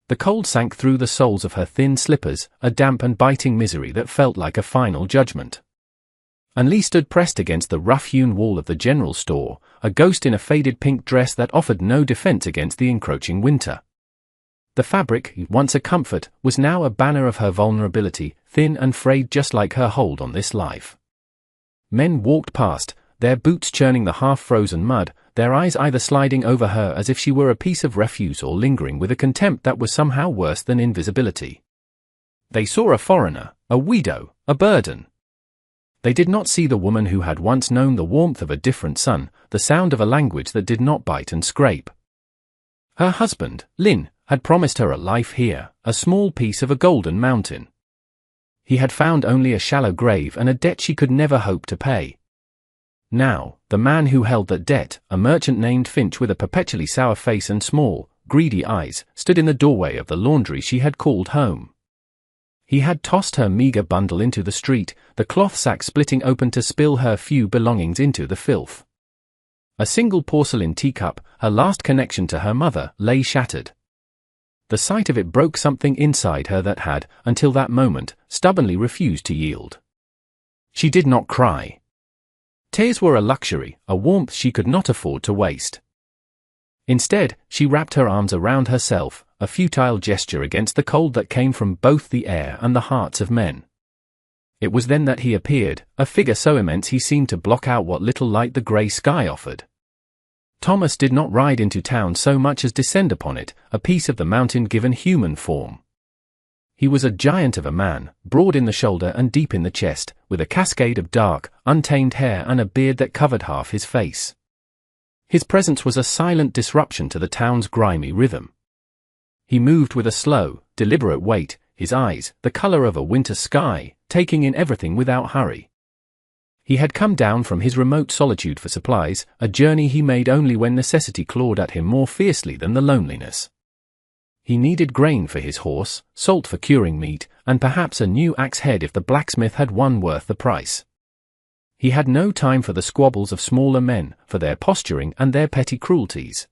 The cold sank through the soles of her thin slippers, a damp and biting misery that felt like a final judgment. And Lee stood pressed against the rough-hewn wall of the general store, a ghost in a faded pink dress that offered no defense against the encroaching winter. The fabric, once a comfort, was now a banner of her vulnerability, thin and frayed just like her hold on this life. Men walked past, their boots churning the half-frozen mud, their eyes either sliding over her as if she were a piece of refuse or lingering with a contempt that was somehow worse than invisibility. They saw a foreigner, a widow, a burden. They did not see the woman who had once known the warmth of a different sun, the sound of a language that did not bite and scrape. Her husband, Lin, had promised her a life here, a small piece of a golden mountain. He had found only a shallow grave and a debt she could never hope to pay. Now, the man who held that debt, a merchant named Finch with a perpetually sour face and small, greedy eyes, stood in the doorway of the laundry she had called home. He had tossed her meager bundle into the street, the cloth sack splitting open to spill her few belongings into the filth. A single porcelain teacup, her last connection to her mother, lay shattered. The sight of it broke something inside her that had, until that moment, stubbornly refused to yield. She did not cry. Tears were a luxury, a warmth she could not afford to waste. Instead, she wrapped her arms around herself, a futile gesture against the cold that came from both the air and the hearts of men. It was then that he appeared, a figure so immense he seemed to block out what little light the grey sky offered. Thomas did not ride into town so much as descend upon it, a piece of the mountain given human form. He was a giant of a man, broad in the shoulder and deep in the chest, with a cascade of dark, untamed hair and a beard that covered half his face. His presence was a silent disruption to the town's grimy rhythm. He moved with a slow, deliberate weight, his eyes, the color of a winter sky, taking in everything without hurry. He had come down from his remote solitude for supplies, a journey he made only when necessity clawed at him more fiercely than the loneliness. He needed grain for his horse, salt for curing meat, and perhaps a new axe head if the blacksmith had one worth the price. He had no time for the squabbles of smaller men, for their posturing and their petty cruelties.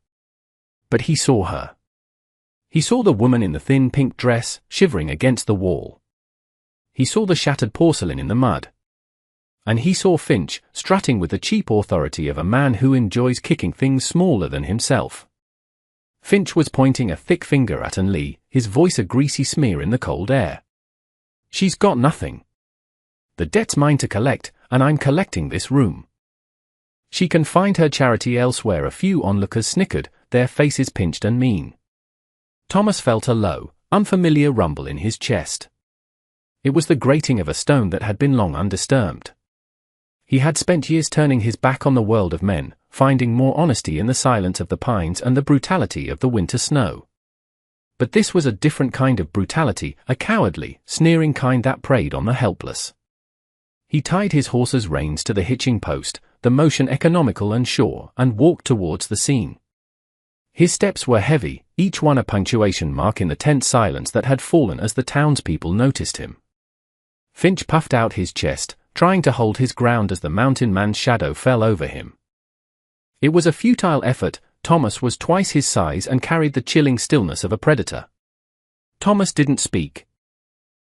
But he saw her. He saw the woman in the thin pink dress, shivering against the wall. He saw the shattered porcelain in the mud. And he saw Finch, strutting with the cheap authority of a man who enjoys kicking things smaller than himself. Finch was pointing a thick finger at Lee, his voice a greasy smear in the cold air. "She's got nothing. The debt's mine to collect, and I'm collecting this room. She can find her charity elsewhere." A few onlookers snickered, their faces pinched and mean. Thomas felt a low, unfamiliar rumble in his chest. It was the grating of a stone that had been long undisturbed. He had spent years turning his back on the world of men, finding more honesty in the silence of the pines and the brutality of the winter snow. But this was a different kind of brutality, a cowardly, sneering kind that preyed on the helpless. He tied his horse's reins to the hitching post, the motion economical and sure, and walked towards the scene. His steps were heavy, each one a punctuation mark in the tense silence that had fallen as the townspeople noticed him. Finch puffed out his chest, trying to hold his ground as the mountain man's shadow fell over him. It was a futile effort. Thomas was twice his size and carried the chilling stillness of a predator. Thomas didn't speak.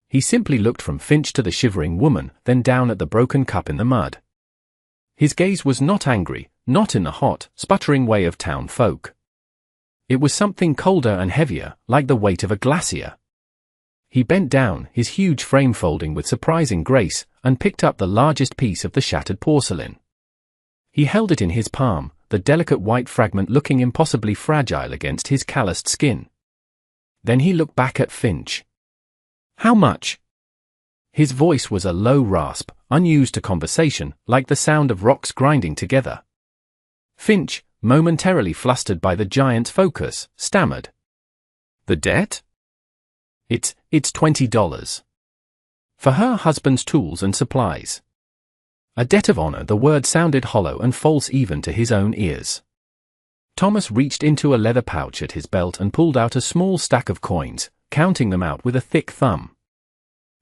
He simply looked from Finch to the shivering woman, then down at the broken cup in the mud. His gaze was not angry, not in the hot, sputtering way of town folk. It was something colder and heavier, like the weight of a glacier. He bent down, his huge frame folding with surprising grace, and picked up the largest piece of the shattered porcelain. He held it in his palm, the delicate white fragment looking impossibly fragile against his calloused skin. Then he looked back at Finch. "How much?" His voice was a low rasp, unused to conversation, like the sound of rocks grinding together. Finch, momentarily flustered by the giant's focus, stammered. "The debt? It's $20. For her husband's tools and supplies." A debt of honor. The word sounded hollow and false even to his own ears. Thomas reached into a leather pouch at his belt and pulled out a small stack of coins, counting them out with a thick thumb.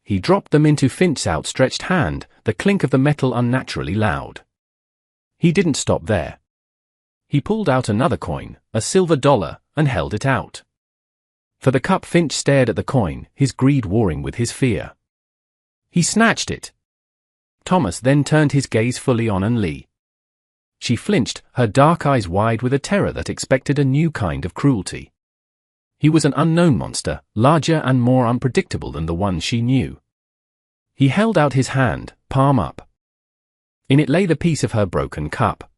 He dropped them into Finch's outstretched hand, the clink of the metal unnaturally loud. He didn't stop there. He pulled out another coin, a silver dollar, and held it out. For the cup, Finch stared at the coin, his greed warring with his fear. He snatched it. Thomas then turned his gaze fully on An-Li. She flinched, her dark eyes wide with a terror that expected a new kind of cruelty. He was an unknown monster, larger and more unpredictable than the one she knew. He held out his hand, palm up. In it lay the piece of her broken cup.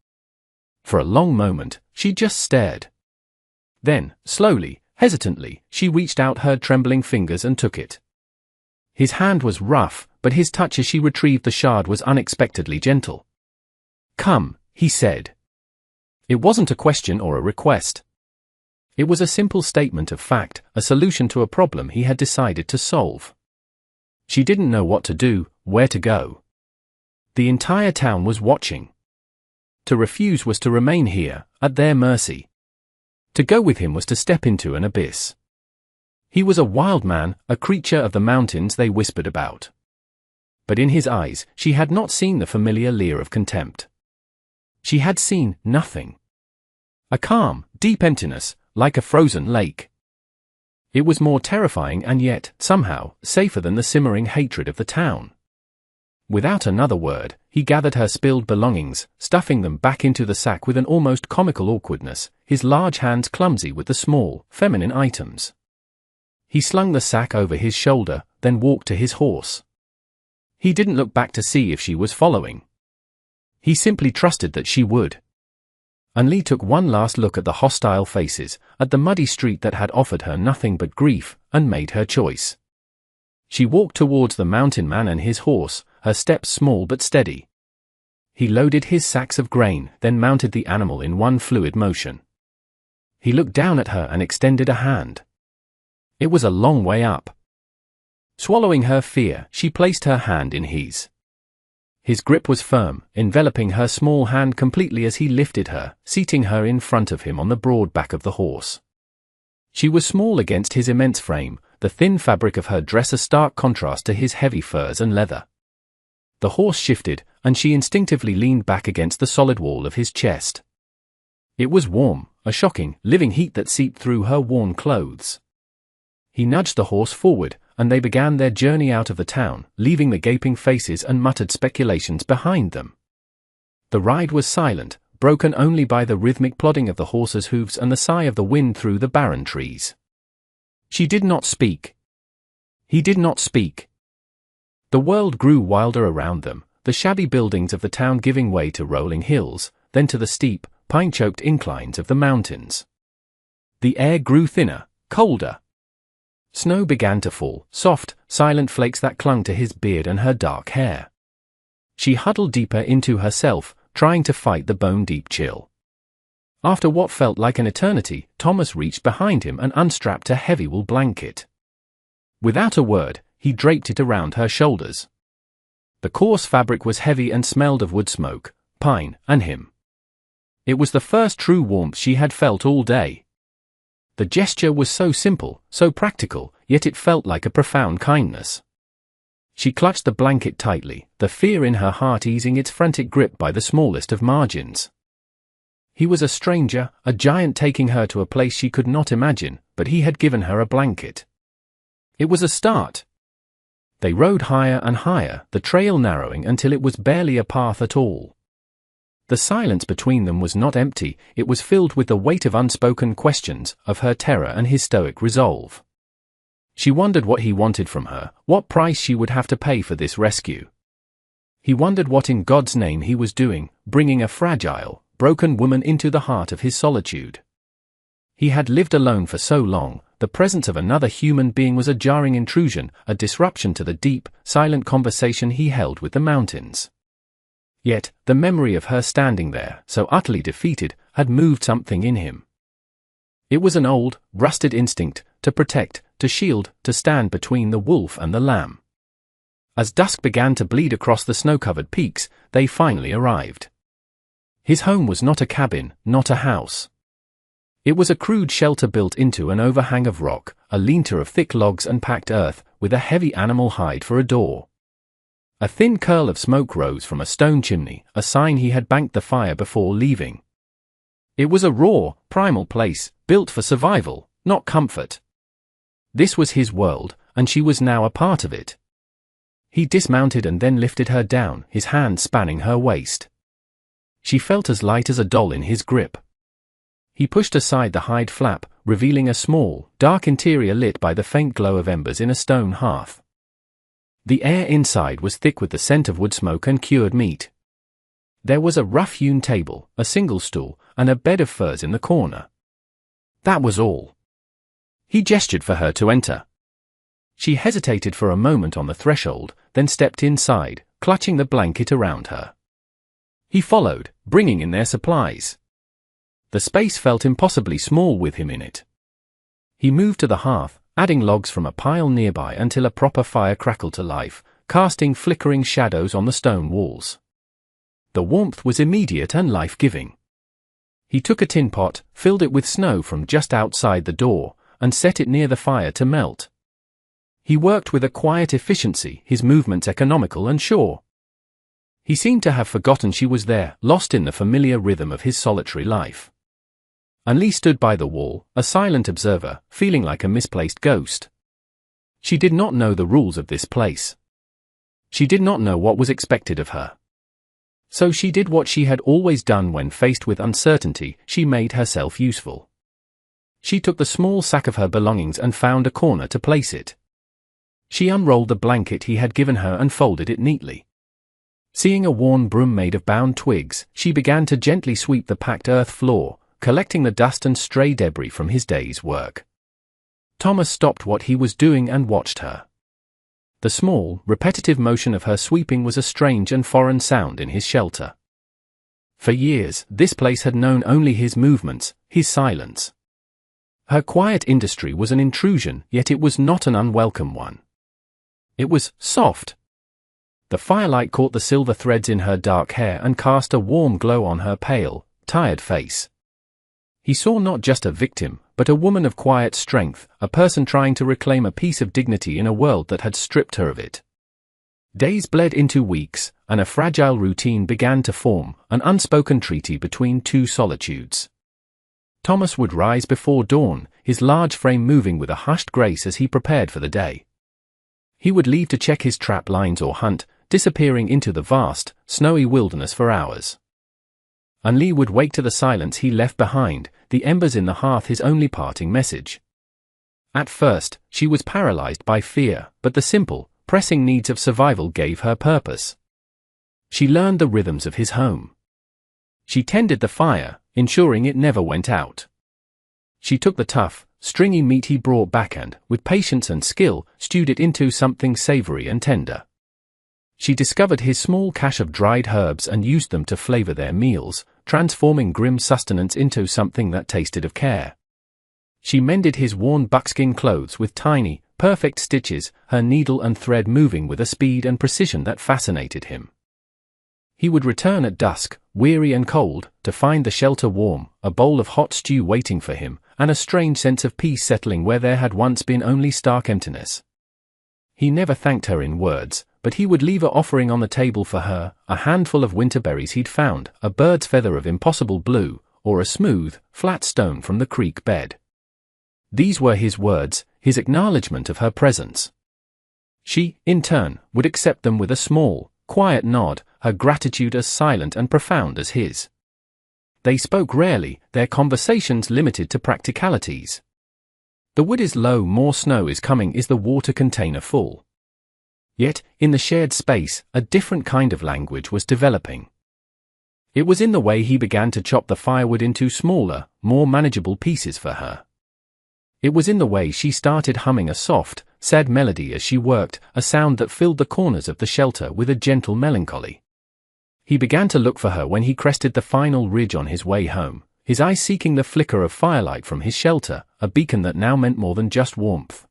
For a long moment, she just stared. Then, slowly, hesitantly, she reached out her trembling fingers and took it. His hand was rough, but his touch as she retrieved the shard was unexpectedly gentle. "Come," he said. It wasn't a question or a request. It was a simple statement of fact, a solution to a problem he had decided to solve. She didn't know what to do, where to go. The entire town was watching. To refuse was to remain here, at their mercy. To go with him was to step into an abyss. He was a wild man, a creature of the mountains they whispered about. But in his eyes, she had not seen the familiar leer of contempt. She had seen nothing. A calm, deep emptiness, like a frozen lake. It was more terrifying and yet, somehow, safer than the simmering hatred of the town. Without another word, he gathered her spilled belongings, stuffing them back into the sack with an almost comical awkwardness, his large hands clumsy with the small, feminine items. He slung the sack over his shoulder, then walked to his horse. He didn't look back to see if she was following. He simply trusted that she would. An-Li took one last look at the hostile faces, at the muddy street that had offered her nothing but grief, and made her choice. She walked towards the mountain man and his horse, her steps small but steady. He loaded his sacks of grain, then mounted the animal in one fluid motion. He looked down at her and extended a hand. It was a long way up. Swallowing her fear, she placed her hand in his. His grip was firm, enveloping her small hand completely as he lifted her, seating her in front of him on the broad back of the horse. She was small against his immense frame, the thin fabric of her dress a stark contrast to his heavy furs and leather. The horse shifted, and she instinctively leaned back against the solid wall of his chest. It was warm, a shocking, living heat that seeped through her worn clothes. He nudged the horse forward, and they began their journey out of the town, leaving the gaping faces and muttered speculations behind them. The ride was silent, broken only by the rhythmic plodding of the horse's hooves and the sigh of the wind through the barren trees. She did not speak. He did not speak. The world grew wilder around them, the shabby buildings of the town giving way to rolling hills, then to the steep, pine-choked inclines of the mountains. The air grew thinner, colder. Snow began to fall, soft, silent flakes that clung to his beard and her dark hair. She huddled deeper into herself, trying to fight the bone-deep chill. After what felt like an eternity, Thomas reached behind him and unstrapped a heavy wool blanket. Without a word, he draped it around her shoulders. The coarse fabric was heavy and smelled of wood smoke, pine, and him. It was the first true warmth she had felt all day. The gesture was so simple, so practical, yet it felt like a profound kindness. She clutched the blanket tightly, the fear in her heart easing its frantic grip by the smallest of margins. He was a stranger, a giant taking her to a place she could not imagine, but he had given her a blanket. It was a start. They rode higher and higher, the trail narrowing until it was barely a path at all. The silence between them was not empty, it was filled with the weight of unspoken questions, of her terror and his stoic resolve. She wondered what he wanted from her, what price she would have to pay for this rescue. He wondered what in God's name he was doing, bringing a fragile, broken woman into the heart of his solitude. He had lived alone for so long, the presence of another human being was a jarring intrusion, a disruption to the deep, silent conversation he held with the mountains. Yet, the memory of her standing there, so utterly defeated, had moved something in him. It was an old, rusted instinct, to protect, to shield, to stand between the wolf and the lamb. As dusk began to bleed across the snow-covered peaks, they finally arrived. His home was not a cabin, not a house. It was a crude shelter built into an overhang of rock, a lean-to of thick logs and packed earth, with a heavy animal hide for a door. A thin curl of smoke rose from a stone chimney, a sign he had banked the fire before leaving. It was a raw, primal place, built for survival, not comfort. This was his world, and she was now a part of it. He dismounted and then lifted her down, his hand spanning her waist. She felt as light as a doll in his grip. He pushed aside the hide flap, revealing a small, dark interior lit by the faint glow of embers in a stone hearth. The air inside was thick with the scent of wood smoke and cured meat. There was a rough-hewn table, a single stool, and a bed of furs in the corner. That was all. He gestured for her to enter. She hesitated for a moment on the threshold, then stepped inside, clutching the blanket around her. He followed, bringing in their supplies. The space felt impossibly small with him in it. He moved to the hearth, adding logs from a pile nearby until a proper fire crackled to life, casting flickering shadows on the stone walls. The warmth was immediate and life-giving. He took a tin pot, filled it with snow from just outside the door, and set it near the fire to melt. He worked with a quiet efficiency, his movements economical and sure. He seemed to have forgotten she was there, lost in the familiar rhythm of his solitary life. Anli stood by the wall, a silent observer, feeling like a misplaced ghost. She did not know the rules of this place. She did not know what was expected of her. So she did what she had always done when faced with uncertainty, she made herself useful. She took the small sack of her belongings and found a corner to place it. She unrolled the blanket he had given her and folded it neatly. Seeing a worn broom made of bound twigs, she began to gently sweep the packed earth floor, collecting the dust and stray debris from his day's work. Thomas stopped what he was doing and watched her. The small, repetitive motion of her sweeping was a strange and foreign sound in his shelter. For years, this place had known only his movements, his silence. Her quiet industry was an intrusion, yet it was not an unwelcome one. It was soft. The firelight caught the silver threads in her dark hair and cast a warm glow on her pale, tired face. He saw not just a victim, but a woman of quiet strength, a person trying to reclaim a piece of dignity in a world that had stripped her of it. Days bled into weeks, and a fragile routine began to form, an unspoken treaty between two solitudes. Thomas would rise before dawn, his large frame moving with a hushed grace as he prepared for the day. He would leave to check his trap lines or hunt, disappearing into the vast, snowy wilderness for hours. Anli would wake to the silence he left behind, the embers in the hearth his only parting message. At first, she was paralyzed by fear, but the simple, pressing needs of survival gave her purpose. She learned the rhythms of his home. She tended the fire, ensuring it never went out. She took the tough, stringy meat he brought back and, with patience and skill, stewed it into something savory and tender. She discovered his small cache of dried herbs and used them to flavor their meals, transforming grim sustenance into something that tasted of care. She mended his worn buckskin clothes with tiny, perfect stitches, her needle and thread moving with a speed and precision that fascinated him. He would return at dusk, weary and cold, to find the shelter warm, a bowl of hot stew waiting for him, and a strange sense of peace settling where there had once been only stark emptiness. He never thanked her in words, but he would leave an offering on the table for her, a handful of winter berries he'd found, a bird's feather of impossible blue, or a smooth, flat stone from the creek bed. These were his words, his acknowledgement of her presence. She, in turn, would accept them with a small, quiet nod, her gratitude as silent and profound as his. They spoke rarely, their conversations limited to practicalities. The wood is low, more snow is coming, is the water container full? Yet, in the shared space, a different kind of language was developing. It was in the way he began to chop the firewood into smaller, more manageable pieces for her. It was in the way she started humming a soft, sad melody as she worked, a sound that filled the corners of the shelter with a gentle melancholy. He began to look for her when he crested the final ridge on his way home, his eyes seeking the flicker of firelight from his shelter, a beacon that now meant more than just warmth.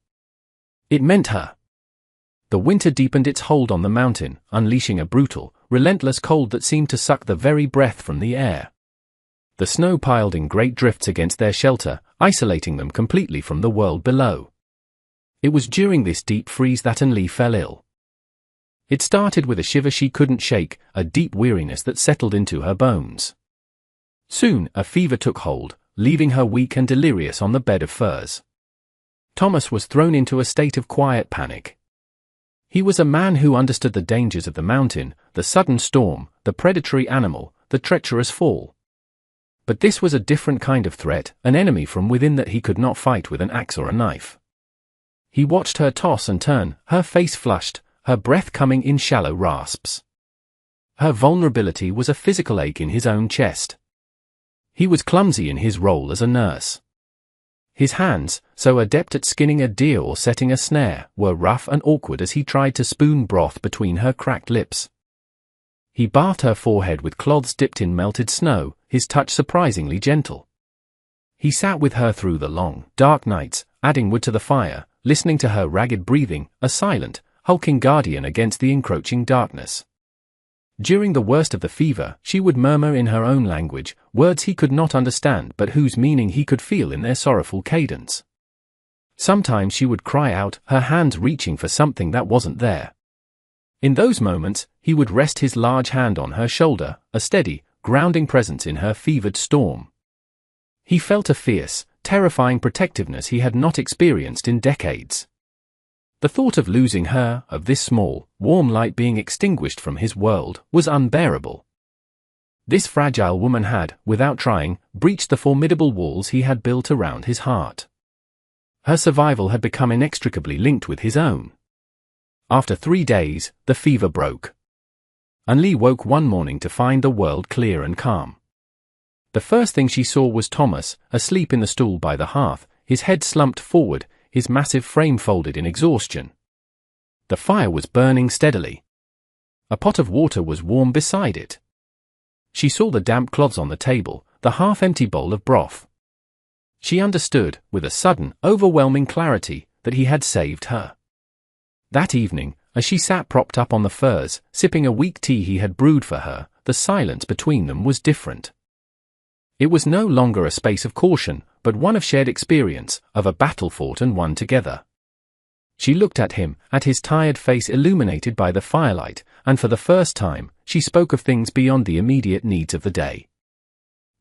It meant her. The winter deepened its hold on the mountain, unleashing a brutal, relentless cold that seemed to suck the very breath from the air. The snow piled in great drifts against their shelter, isolating them completely from the world below. It was during this deep freeze that Anli fell ill. It started with a shiver she couldn't shake, a deep weariness that settled into her bones. Soon, a fever took hold, leaving her weak and delirious on the bed of furs. Thomas was thrown into a state of quiet panic. He was a man who understood the dangers of the mountain, the sudden storm, the predatory animal, the treacherous fall. But this was a different kind of threat, an enemy from within that he could not fight with an axe or a knife. He watched her toss and turn, her face flushed, her breath coming in shallow rasps. Her vulnerability was a physical ache in his own chest. He was clumsy in his role as a nurse. His hands, so adept at skinning a deer or setting a snare, were rough and awkward as he tried to spoon broth between her cracked lips. He bathed her forehead with cloths dipped in melted snow, his touch surprisingly gentle. He sat with her through the long, dark nights, adding wood to the fire, listening to her ragged breathing, a silent, hulking guardian against the encroaching darkness. During the worst of the fever, she would murmur in her own language, words he could not understand but whose meaning he could feel in their sorrowful cadence. Sometimes she would cry out, her hands reaching for something that wasn't there. In those moments, he would rest his large hand on her shoulder, a steady, grounding presence in her fevered storm. He felt a fierce, terrifying protectiveness he had not experienced in decades. The thought of losing her, of this small, warm light being extinguished from his world, was unbearable. This fragile woman had, without trying, breached the formidable walls he had built around his heart. Her survival had become inextricably linked with his own. After 3 days, the fever broke. An-Li woke one morning to find the world clear and calm. The first thing she saw was Thomas, asleep in the stool by the hearth, his head slumped forward, his massive frame folded in exhaustion. The fire was burning steadily. A pot of water was warm beside it. She saw the damp cloths on the table, the half-empty bowl of broth. She understood, with a sudden, overwhelming clarity, that he had saved her. That evening, as she sat propped up on the furs, sipping a weak tea he had brewed for her, the silence between them was different. It was no longer a space of caution, but one of shared experience, of a battle fought and won together. She looked at him, at his tired face illuminated by the firelight, and for the first time, she spoke of things beyond the immediate needs of the day.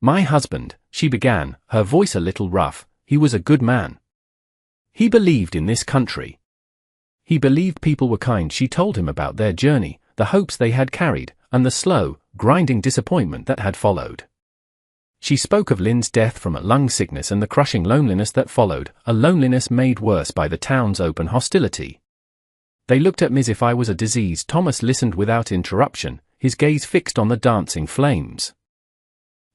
"My husband," she began, her voice a little rough, "he was a good man. He believed in this country. He believed people were kind." She told him about their journey, the hopes they had carried, and the slow, grinding disappointment that had followed. She spoke of Lin's death from a lung sickness and the crushing loneliness that followed, a loneliness made worse by the town's open hostility. They looked at me as if I was a disease. Thomas listened without interruption, his gaze fixed on the dancing flames.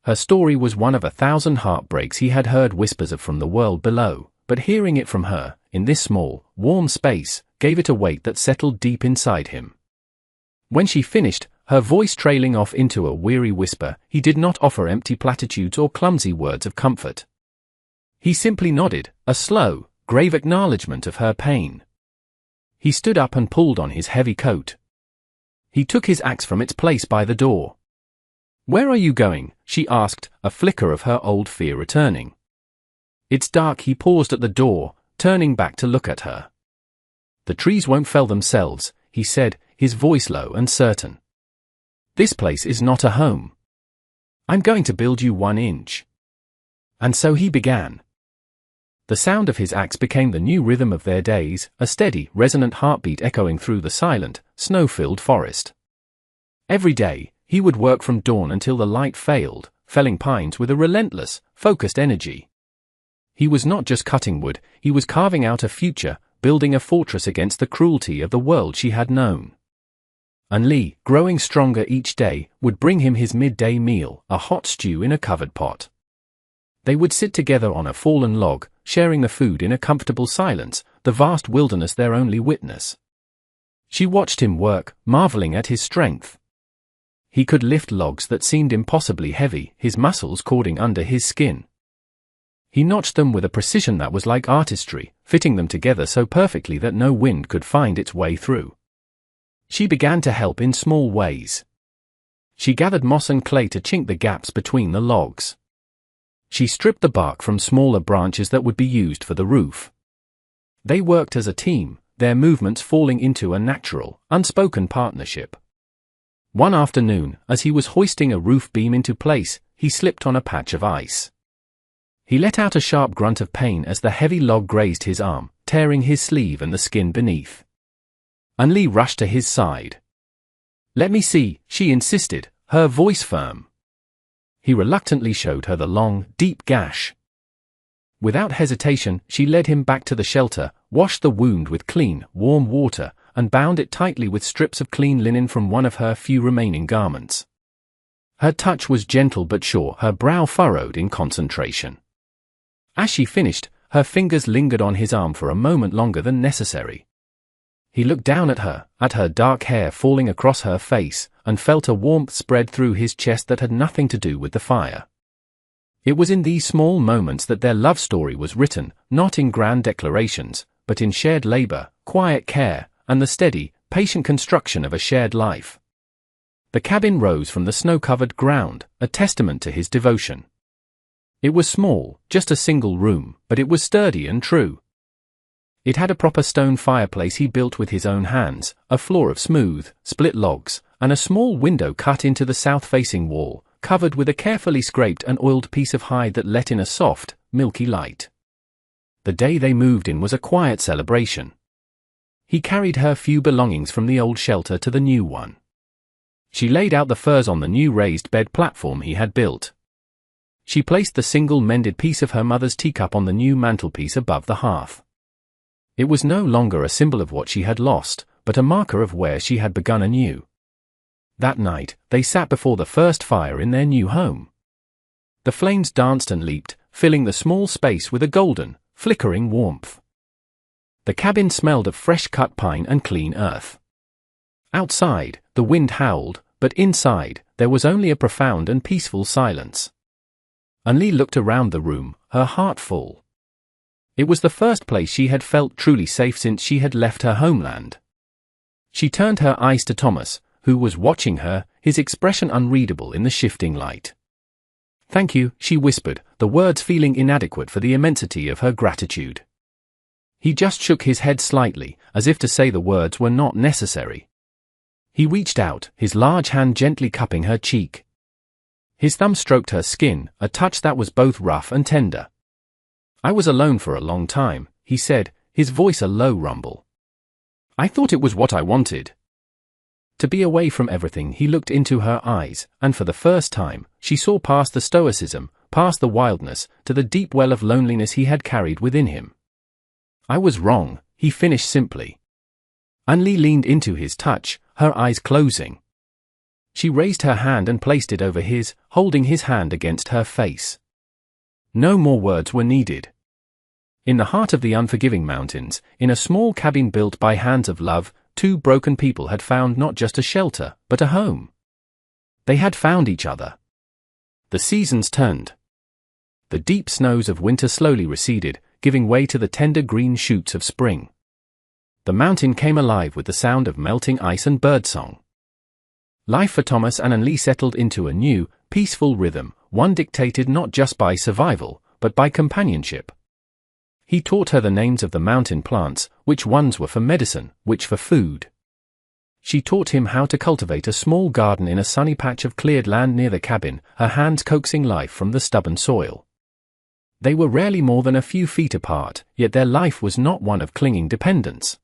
Her story was one of 1,000 heartbreaks he had heard whispers of from the world below, but hearing it from her, in this small, warm space, gave it a weight that settled deep inside him. When she finished, her voice trailing off into a weary whisper, he did not offer empty platitudes or clumsy words of comfort. He simply nodded, a slow, grave acknowledgement of her pain. He stood up and pulled on his heavy coat. He took his axe from its place by the door. "Where are you going?" she asked, a flicker of her old fear returning. "It's dark." He paused at the door, turning back to look at her. "The trees won't fell themselves," he said, his voice low and certain. "This place is not a home. I'm going to build you 1 inch." And so he began. The sound of his axe became the new rhythm of their days, a steady, resonant heartbeat echoing through the silent, snow-filled forest. Every day, he would work from dawn until the light failed, felling pines with a relentless, focused energy. He was not just cutting wood, he was carving out a future, building a fortress against the cruelty of the world she had known. An-Li, growing stronger each day, would bring him his midday meal, a hot stew in a covered pot. They would sit together on a fallen log, sharing the food in a comfortable silence, the vast wilderness their only witness. She watched him work, marveling at his strength. He could lift logs that seemed impossibly heavy, his muscles cording under his skin. He notched them with a precision that was like artistry, fitting them together so perfectly that no wind could find its way through. She began to help in small ways. She gathered moss and clay to chink the gaps between the logs. She stripped the bark from smaller branches that would be used for the roof. They worked as a team, their movements falling into a natural, unspoken partnership. One afternoon, as he was hoisting a roof beam into place, he slipped on a patch of ice. He let out a sharp grunt of pain as the heavy log grazed his arm, tearing his sleeve and the skin beneath. An-Li rushed to his side. "Let me see," she insisted, her voice firm. He reluctantly showed her the long, deep gash. Without hesitation, she led him back to the shelter, washed the wound with clean, warm water, and bound it tightly with strips of clean linen from one of her few remaining garments. Her touch was gentle but sure, her brow furrowed in concentration. As she finished, her fingers lingered on his arm for a moment longer than necessary. He looked down at her dark hair falling across her face, and felt a warmth spread through his chest that had nothing to do with the fire. It was in these small moments that their love story was written, not in grand declarations, but in shared labor, quiet care, and the steady, patient construction of a shared life. The cabin rose from the snow-covered ground, a testament to his devotion. It was small, just a single room, but it was sturdy and true. It had a proper stone fireplace he built with his own hands, a floor of smooth, split logs, and a small window cut into the south-facing wall, covered with a carefully scraped and oiled piece of hide that let in a soft, milky light. The day they moved in was a quiet celebration. He carried her few belongings from the old shelter to the new one. She laid out the furs on the new raised bed platform he had built. She placed the single mended piece of her mother's teacup on the new mantelpiece above the hearth. It was no longer a symbol of what she had lost, but a marker of where she had begun anew. That night, they sat before the first fire in their new home. The flames danced and leaped, filling the small space with a golden, flickering warmth. The cabin smelled of fresh-cut pine and clean earth. Outside, the wind howled, but inside, there was only a profound and peaceful silence. An-Li looked around the room, her heart full. It was the first place she had felt truly safe since she had left her homeland. She turned her eyes to Thomas, who was watching her, his expression unreadable in the shifting light. "Thank you," she whispered, the words feeling inadequate for the immensity of her gratitude. He just shook his head slightly, as if to say the words were not necessary. He reached out, his large hand gently cupping her cheek. His thumb stroked her skin, a touch that was both rough and tender. "I was alone for a long time," he said, his voice a low rumble. "I thought it was what I wanted." To be away from everything, he looked into her eyes, and for the first time, she saw past the stoicism, past the wildness, to the deep well of loneliness he had carried within him. "I was wrong," he finished simply. An-Li leaned into his touch, her eyes closing. She raised her hand and placed it over his, holding his hand against her face. No more words were needed. In the heart of the unforgiving mountains, in a small cabin built by hands of love, two broken people had found not just a shelter, but a home. They had found each other. The seasons turned. The deep snows of winter slowly receded, giving way to the tender green shoots of spring. The mountain came alive with the sound of melting ice and birdsong. Life for Thomas and An-Li settled into a new, peaceful rhythm, one dictated not just by survival, but by companionship. He taught her the names of the mountain plants, which ones were for medicine, which for food. She taught him how to cultivate a small garden in a sunny patch of cleared land near the cabin, her hands coaxing life from the stubborn soil. They were rarely more than a few feet apart, yet their life was not one of clinging dependence.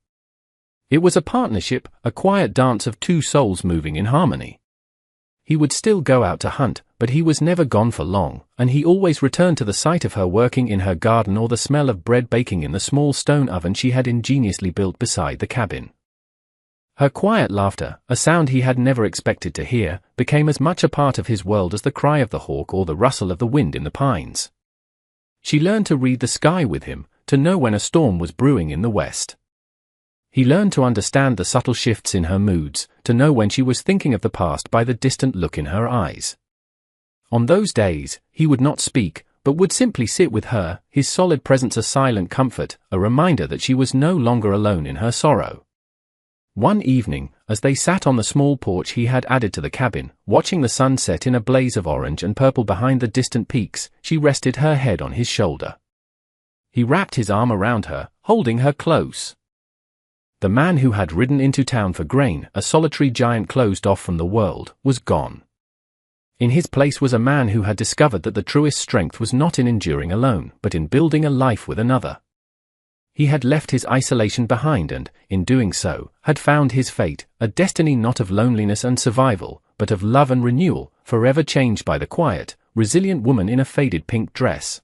It was a partnership, a quiet dance of two souls moving in harmony. He would still go out to hunt, but he was never gone for long, and he always returned to the sight of her working in her garden or the smell of bread baking in the small stone oven she had ingeniously built beside the cabin. Her quiet laughter, a sound he had never expected to hear, became as much a part of his world as the cry of the hawk or the rustle of the wind in the pines. She learned to read the sky with him, to know when a storm was brewing in the west. He learned to understand the subtle shifts in her moods, to know when she was thinking of the past by the distant look in her eyes. On those days, he would not speak, but would simply sit with her, his solid presence a silent comfort, a reminder that she was no longer alone in her sorrow. One evening, as they sat on the small porch he had added to the cabin, watching the sun set in a blaze of orange and purple behind the distant peaks, she rested her head on his shoulder. He wrapped his arm around her, holding her close. The man who had ridden into town for grain, a solitary giant closed off from the world, was gone. In his place was a man who had discovered that the truest strength was not in enduring alone, but in building a life with another. He had left his isolation behind and, in doing so, had found his fate, a destiny not of loneliness and survival, but of love and renewal, forever changed by the quiet, resilient woman in a faded pink dress.